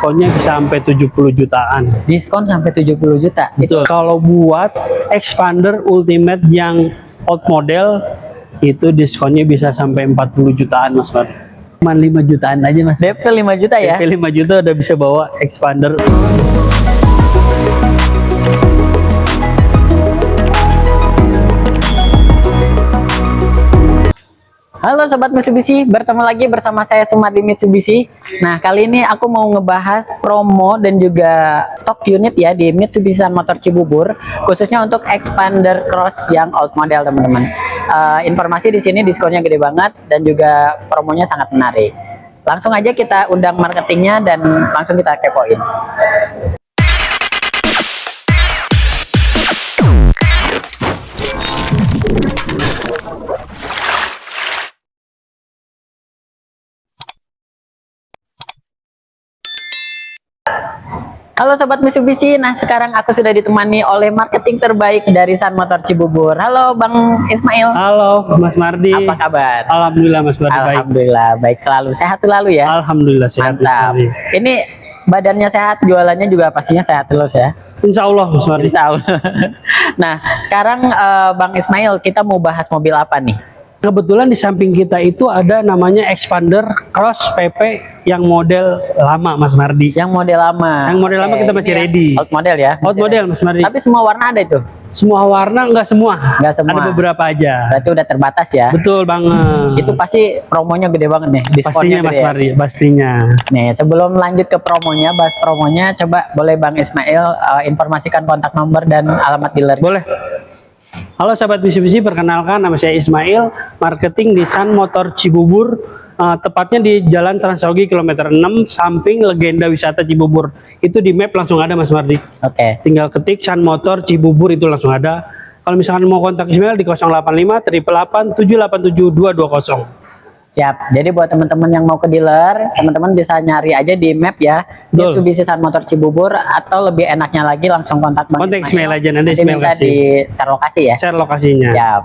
diskonnya bisa sampai 70 jutaan. Diskon sampai 70 juta. Betul. Kalau buat Expander Ultimate yang old model itu diskonnya bisa sampai 40 jutaan Mas Mardi. Cuma 5 jutaan aja Mas. DP 5 juta ya? DP 5 juta udah bisa bawa Expander. Halo Sobat Mitsubishi, bertemu lagi bersama saya Sumardi Mitsubishi. Nah, kali ini aku mau ngebahas promo dan juga stok unit ya di Mitsubishi Sun Motor Cibubur, khususnya untuk Expander Cross yang old model, teman-teman. Informasi di sini diskonnya gede banget dan juga promonya sangat menarik. Langsung aja kita undang marketingnya dan langsung kita kepoin. Halo Sobat Mitsubishi, nah sekarang aku sudah ditemani oleh marketing terbaik dari Sun Motor Cibubur. Halo Bang Ismail. Halo Mas Mardi. Apa kabar? Alhamdulillah Mas Mardi. Alhamdulillah baik selalu, sehat selalu ya. Alhamdulillah sehat. Mantap. Ini badannya sehat, jualannya juga pastinya sehat terus ya. Insya Allah Mas Mardi. Insya Allah. Nah sekarang Bang Ismail, kita mau bahas mobil apa nih? Kebetulan di samping kita itu ada namanya Expander Cross PP yang model lama Mas Mardi. Yang model lama. Yang model lama kita masih ready. Old model ya. Old model Mas Mardi. Tapi semua warna ada itu? Semua warna enggak semua. Enggak semua. Ada beberapa aja. Berarti udah terbatas ya. Betul banget. Itu pasti promonya gede banget nih. Diskonnya pastinya gede Mas ya? Mardi, pastinya. Nih sebelum lanjut ke promonya, bahas promonya, coba boleh Bang Ismail informasikan kontak nomor dan alamat dealer. Boleh. Halo sahabat Mitsubishi, perkenalkan nama saya Ismail, marketing di Sun Motor Cibubur, tepatnya di Jalan Transogi kilometer 6, samping Legenda Wisata Cibubur. Itu di map langsung ada Mas Mardi. Oke. Tinggal ketik Sun Motor Cibubur itu langsung ada. Kalau misalkan mau kontak Ismail di 085 888 787 220. Siap. Jadi buat teman-teman yang mau ke dealer, teman-teman bisa nyari aja di map ya, Mitsubishi Sun Motor Cibubur, atau lebih enaknya lagi langsung kontak Bang Kontak Ismail aja, nanti Ismail minta kasih. di share lokasi ya. Share lokasinya. Siap.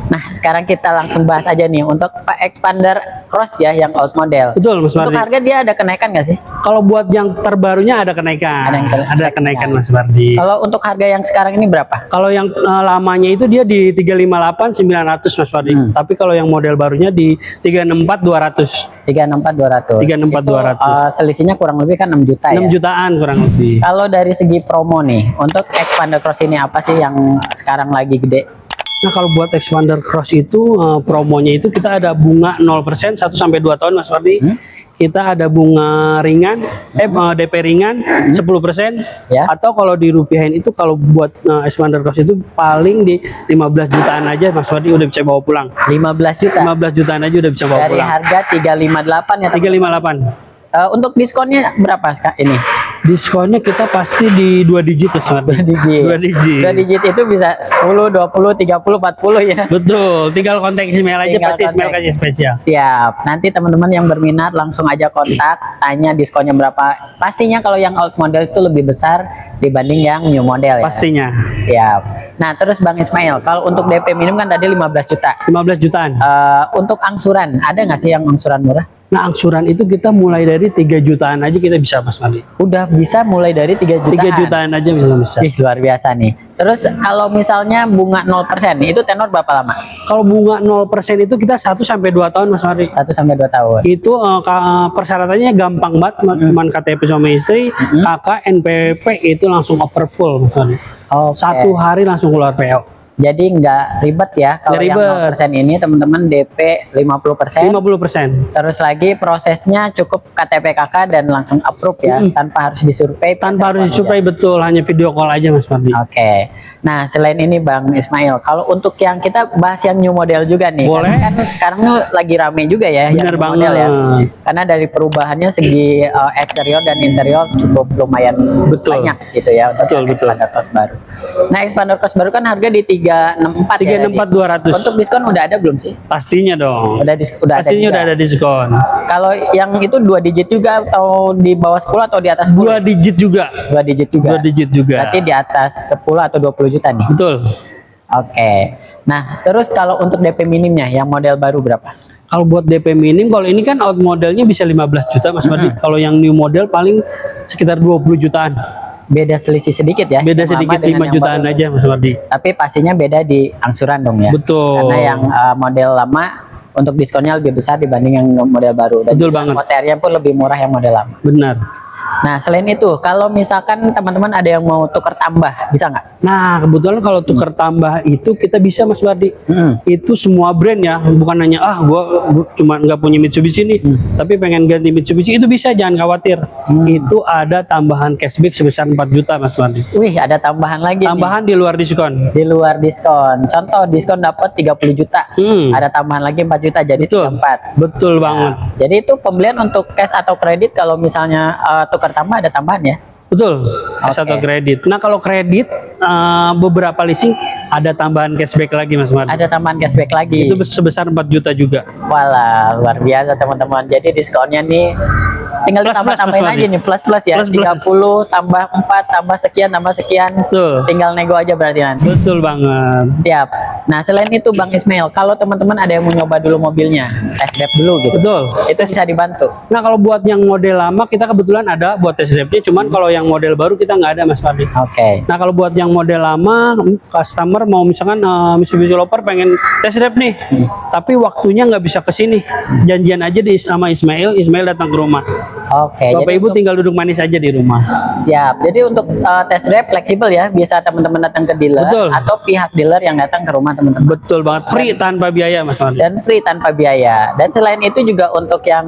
Nah, sekarang kita langsung bahas aja nih untuk Pak Expander Cross ya yang old model. Betul Mas Mardi. Untuk harga dia ada kenaikan nggak sih? Kalau buat yang terbarunya ada kenaikan. Ada kenaikan Mas Mardi. Kalau untuk harga yang sekarang ini berapa? Kalau yang lamanya itu dia di 358 900 Mas Mardi. Tapi kalau yang model barunya di 364 200. 364 200. 364 200. Selisihnya kurang lebih kan 6 juta 6 ya. jutaan kurang lebih. Kalau dari segi promo nih, untuk Expander Cross ini apa sih yang sekarang lagi gede? Nah, kalau buat Expander Cross itu promonya itu kita ada bunga 0% 1 sampai 2 tahun Mas Mardi. Kita ada bunga ringan, DP ringan 10%. Ya. Atau kalau dirupiahin itu kalau buat Expander Cross itu paling di 15 jutaan aja Mas Mardi udah bisa bawa pulang. 15 juta. 15 jutaan aja udah bisa bawa Dari pulang. harga 358 ya. 358. Untuk diskonnya berapa ini? Diskonnya kita pasti di 2 digit ya, Mas. 2 digit. 2 digit. 2 digit itu bisa 10, 20, 30, 40 ya. Betul, tinggal kontak Ismail aja, Tinggal pasti Ismail kontak. kasih spesial. Siap. Nanti teman-teman yang berminat langsung aja kontak, tanya diskonnya berapa. Pastinya kalau yang old model itu lebih besar dibanding yang new model ya. Pastinya. Siap. Nah, terus Bang Ismail, kalau untuk DP minim kan tadi 15 juta. 15 jutaan. Untuk angsuran, ada nggak sih yang angsuran murah? Nah, angsuran itu kita mulai dari 3 jutaan aja kita bisa Mas Mardi. Udah bisa mulai dari 3 jutaan. 3 jutaan aja bisa. Ih, luar biasa nih. Terus kalau misalnya bunga 0%, itu tenor berapa lama? Kalau bunga 0% itu kita 1 sampai 2 tahun Mas Mardi. 1 sampai 2 tahun. Itu persyaratannya gampang banget, cuman KTP suami istri, KK, NPWP itu langsung approve Mas Mardi. Oke. 1 hari langsung keluar PO. Jadi nggak ribet ya kalau yang 0% ini teman-teman DP 50%. 50%. Terus lagi prosesnya cukup KTP KK dan langsung approve ya, tanpa harus disurvei. Tanpa harus disurvei, betul, hanya video call aja Mas Mardi. Oke. Nah, selain ini Bang Ismail, kalau untuk yang kita bahas yang new model juga nih. Boleh. Karena kan sekarang tuh lagi rame juga ya Bener yang new banget. model ya. Karena dari perubahannya segi eksterior dan interior cukup lumayan banyak gitu ya untuk Betul. Expander Cross baru. Nah, Expander Cross baru kan harga di 364 ya. 364 200. Untuk diskon udah ada belum sih? Pastinya dong. Udah Pastinya udah ada diskon. Kalau yang itu 2 digit juga atau di bawah 10 atau di atas 10? 2 digit juga. 2 digit juga. 2 digit juga. Berarti di atas 10 atau 20 juta nih. Betul. Oke. Nah, terus kalau untuk DP minimnya yang model baru berapa? Kalau buat DP minim, kalau ini kan out modelnya bisa 15 juta Mas Mardi. Kalau yang new model paling sekitar 20 jutaan. Beda selisih sedikit ya. Beda yang lama sedikit dengan 5 yang jutaan baru. aja Mas Mardi. Tapi pastinya beda di angsuran dong ya. Betul. Karena yang model lama untuk diskonnya lebih besar dibanding yang model baru. Dan Betul juga banget. OTR-nya pun lebih murah yang model lama. Benar. Nah, selain itu, kalau misalkan teman-teman ada yang mau tukar tambah, bisa nggak? Nah, kebetulan kalau tuker tambah itu kita bisa Mas Bardi. Itu semua brand ya, bukan hanya gua cuma nggak punya Mitsubishi nih, tapi pengen ganti Mitsubishi, itu bisa, jangan khawatir. Itu ada tambahan cashback sebesar 4 juta Mas Bardi. Wih, ada tambahan lagi Tambahan di luar diskon. nih. Di luar diskon. Contoh diskon dapat 30 juta. Ada tambahan lagi 4 juta jadi Betul. 34. Betul banget. Jadi itu pembelian untuk cash atau kredit kalau misalnya tukar tambah ada tambahan ya. Betul, cash atau kredit. Nah, kalau kredit beberapa leasing ada tambahan cashback lagi Mas Mardi. Ada tambahan cashback lagi. Itu sebesar 4 juta juga. Walah, luar biasa teman-teman. Jadi diskonnya nih tinggal Plus, ditambah-tambahin plus, aja nih, plus ya. Plus, plus. 30 tambah 4 tambah sekian. Betul. Tinggal nego aja berarti nanti. Betul banget. Siap. Nah, selain itu Bang Ismail, kalau teman-teman ada yang mau nyoba dulu mobilnya, test drive dulu gitu. Betul. Itu bisa dibantu. Nah, kalau buat yang model lama kita kebetulan ada buat test drive-nya, cuman kalau yang model baru kita nggak ada Mas Fardi. Oke. Nah, kalau buat yang model lama, customer mau misalkan Mitsubishi Loper pengen test drive nih, tapi waktunya nggak bisa ke sini. Janjian aja sama Ismail datang ke rumah. Oke. Bapak jadi Ibu tinggal duduk manis aja di rumah. siap. Jadi untuk test drive fleksibel ya, bisa teman-teman datang ke dealer Betul. atau pihak dealer yang datang ke rumah teman-teman. Betul banget, free tanpa biaya Mas Fardi. Dan free tanpa biaya. Dan selain itu juga untuk yang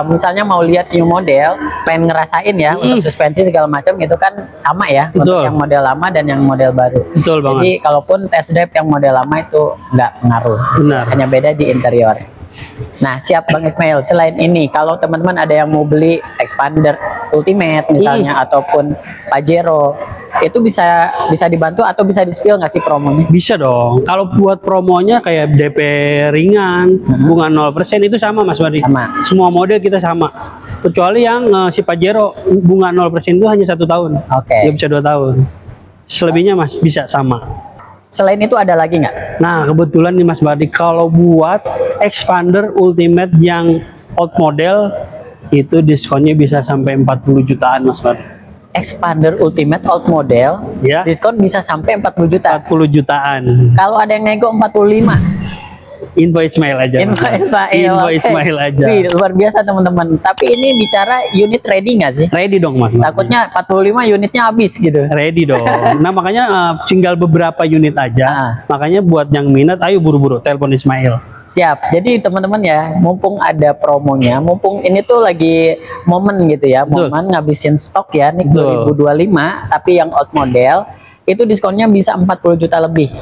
misalnya mau lihat new model, pengen ngerasain ya untuk suspensi segala macam itu kan sama ya untuk Betul. yang model lama dan yang model baru. Betul banget. Jadi kalaupun test drive yang model lama itu nggak pengaruh. Benar. Hanya beda di interior. Nah, siap Bang Ismail. Selain ini, kalau teman-teman ada yang mau beli expander Ultimate misalnya ataupun Pajero, itu bisa dibantu atau bisa di-spill nggak sih promonya? Bisa dong. Kalau buat promonya kayak DP ringan, bunga 0% itu sama Mas Fardi. Sama. Semua model kita sama. Kecuali yang si Pajero bunga 0% itu hanya 1 tahun. Oke. Dia bisa 2 tahun. Selebihnya Mas bisa sama. Selain itu ada lagi nggak? Nah, kebetulan nih Mas Bardi, kalau buat Expander Ultimate yang old model itu diskonnya bisa sampai 40 jutaan Mas Bardi. Expander Ultimate old model, Ya. diskon bisa sampai 40 juta. 40 jutaan. Kalau ada yang nego 45. Info Ismail aja. Info Mas. Ismail. Info oke. Ismail aja. Wih, luar biasa teman-teman. Tapi ini bicara unit ready nggak sih? Ready dong Mas. Takutnya 45 unitnya habis gitu. Ready dong. Nah, makanya tinggal beberapa unit aja. Ah. Makanya buat yang minat, ayo buru-buru telepon Ismail. Siap. Jadi teman-teman ya, mumpung ada promonya, mumpung ini tuh lagi momen gitu ya, Betul. momen ngabisin stok ya, nih Betul. 2025, tapi yang old model itu diskonnya bisa 40 juta lebih.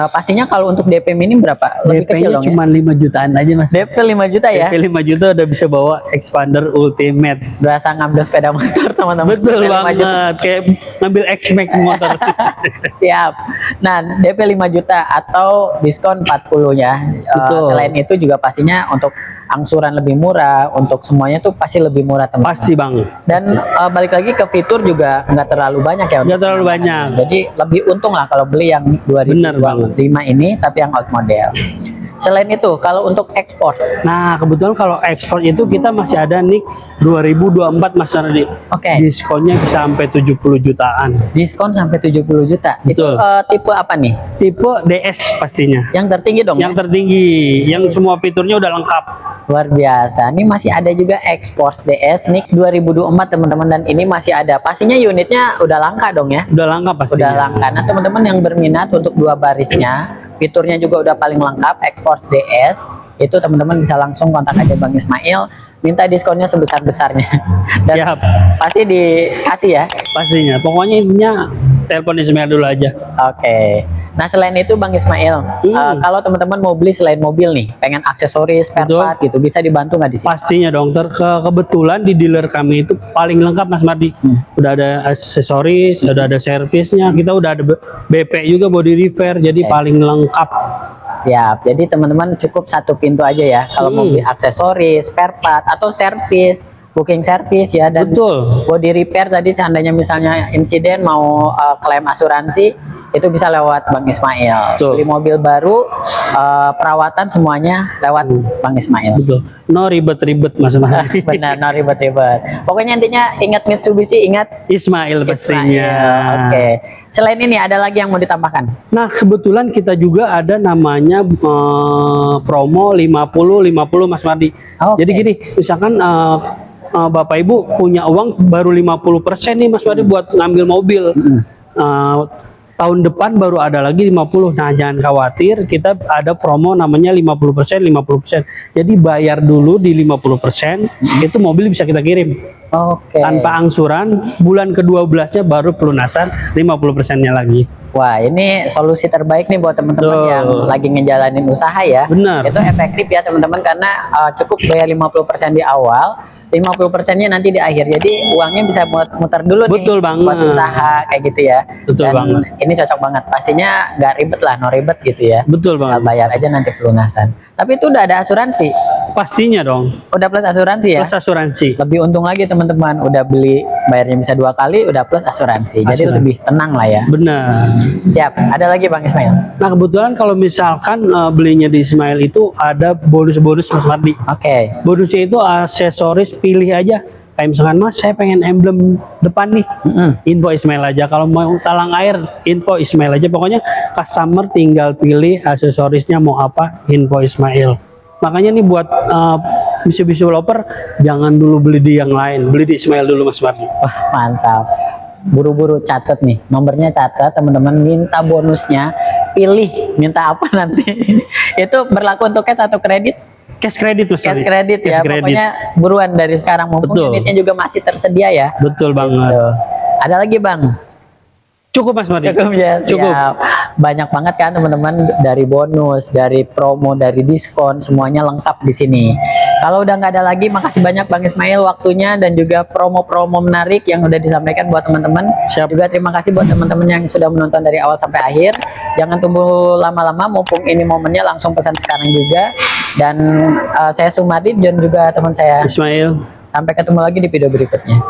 Pastinya kalau untuk DP minim berapa? Lebih kecil DP-nya dong ya. cuma 5 jutaan aja Mas. DP 5 juta ya. DP 5 juta udah bisa bawa Expander Ultimate. Berasa ngambil sepeda motor teman-teman. Betul DP 5 juta. banget, kayak ngambil X-Max motor. Siap. Nah, DP 5 juta atau diskon 40 ya. Betul. Selain itu juga pastinya untuk angsuran lebih murah, untuk semuanya tuh pasti lebih murah teman-teman. Pasti banget. Dan balik lagi ke fitur juga nggak terlalu banyak ya. Nggak terlalu banyak. Jadi lebih untung lah kalau beli yang Benar 2025 ini tapi yang old model. Selain itu, kalau untuk ekspor, Nah, kebetulan kalau ekspor itu kita masih ada nih 2024 Mas Nardi. oke, Diskonnya bisa sampai 70 jutaan. diskon sampai 70 juta. Itu Betul. tipe apa nih? Tipe DS pastinya. Yang tertinggi dong. Yang tertinggi, yang semua fiturnya udah lengkap. Luar biasa. Ini masih ada juga Exports DS NIK 2024 teman-teman, dan ini masih ada. Pastinya unitnya udah langka dong ya. Udah lengkap Udah pastinya. langka. Nah, teman-teman yang berminat untuk 2 barisnya, fiturnya juga udah paling lengkap, Exports DS. Itu teman-teman bisa langsung kontak aja Bang Ismail, minta diskonnya sebesar-besarnya. Dan Siap. pasti dikasih ya. Pastinya. Pokoknya intinya telepon Ismail dulu aja. Oke. Nah, selain itu Bang Ismail, kalau teman-teman mau beli selain mobil nih, pengen aksesoris, spare Betul. part gitu, bisa dibantu nggak di sini? Pastinya dong. Kebetulan di dealer kami itu paling lengkap Mas Mardi. Udah ada aksesoris, udah ada servisnya, kita udah ada BP juga, body repair, jadi paling lengkap. Siap. Jadi teman-teman cukup satu pintu aja ya. Kalau mau beli aksesoris, spare part atau servis booking service ya, dan Betul. body repair tadi seandainya misalnya insiden mau klaim asuransi itu bisa lewat Bang Ismail. Betul. Beli mobil baru, perawatan semuanya lewat Bang Ismail. Betul. No ribet-ribet Mas Mardi. Benar, no ribet-ribet. Pokoknya intinya ingat Mitsubishi, ingat Ismail pastinya. Ismail. Oke. Selain ini ada lagi yang mau ditambahkan? Nah, kebetulan kita juga ada namanya promo 50-50 Mas Mardi. Oke. Jadi gini, misalkan Bapak Ibu punya uang baru 50% nih Mas Mardi buat ngambil mobil. Tahun depan baru ada lagi 50. Nah, jangan khawatir, kita ada promo namanya 50%, 50%. Jadi bayar dulu di 50%, itu mobil bisa kita kirim. Oke. Tanpa angsuran, bulan ke-12-nya baru pelunasan 50%-nya lagi. Wah, ini solusi terbaik nih buat teman-teman Betul. yang lagi ngejalanin usaha ya. Benar. Itu efektif ya teman-teman, karena cukup bayar 50% di awal, 50%-nya nanti di akhir. Jadi uangnya bisa muter dulu nih Betul banget. buat usaha kayak gitu ya. Betul Dan banget. ini cocok banget. Pastinya nggak ribet lah, no ribet gitu ya. Betul Tinggal banget. bayar aja nanti pelunasan. Tapi itu udah ada asuransi. Pastinya dong. Udah plus asuransi ya. Plus asuransi. Lebih untung lagi teman-teman, udah beli bayarnya bisa 2 kali, udah plus asuransi. Jadi Asuransi. lebih tenang lah ya. Benar. Siap. Ada lagi Bang Ismail? Nah, kebetulan kalau misalkan belinya di Ismail itu ada bonus-bonus Mas Mardi. Oke. Bonusnya itu aksesoris, pilih aja. Kayak misalkan Mas, saya pengen emblem depan nih. Info Ismail aja. Kalau mau talang air, info Ismail aja. Pokoknya customer tinggal pilih aksesorisnya mau apa, info Ismail. Makanya nih buat Mitsubishi developer, jangan dulu beli di yang lain, beli di Ismail dulu Mas Mardi. Wah, mantap. Buru-buru catat nih, nomornya catat teman-teman, minta bonusnya, pilih minta apa nanti. Itu berlaku untuk cash atau kredit? Cash kredit Mas Cash Mardi. kredit ya, Cash kredit. pokoknya buruan dari sekarang, mumpung Betul. unitnya juga masih tersedia ya. Betul banget. Tuh. Ada lagi Bang? Cukup Mas Mardi. Cukup ya, siap. Cukup. Banyak banget kan teman-teman, dari bonus, dari promo, dari diskon, semuanya lengkap di sini. Kalau udah nggak ada lagi, makasih banyak Bang Ismail waktunya dan juga promo-promo menarik yang udah disampaikan buat teman-teman. Siap. Juga terima kasih buat teman-teman yang sudah menonton dari awal sampai akhir. Jangan tunggu lama-lama, mumpung ini momennya, langsung pesan sekarang juga. Dan saya Sumardi dan juga teman saya. Ismail. Sampai ketemu lagi di video berikutnya.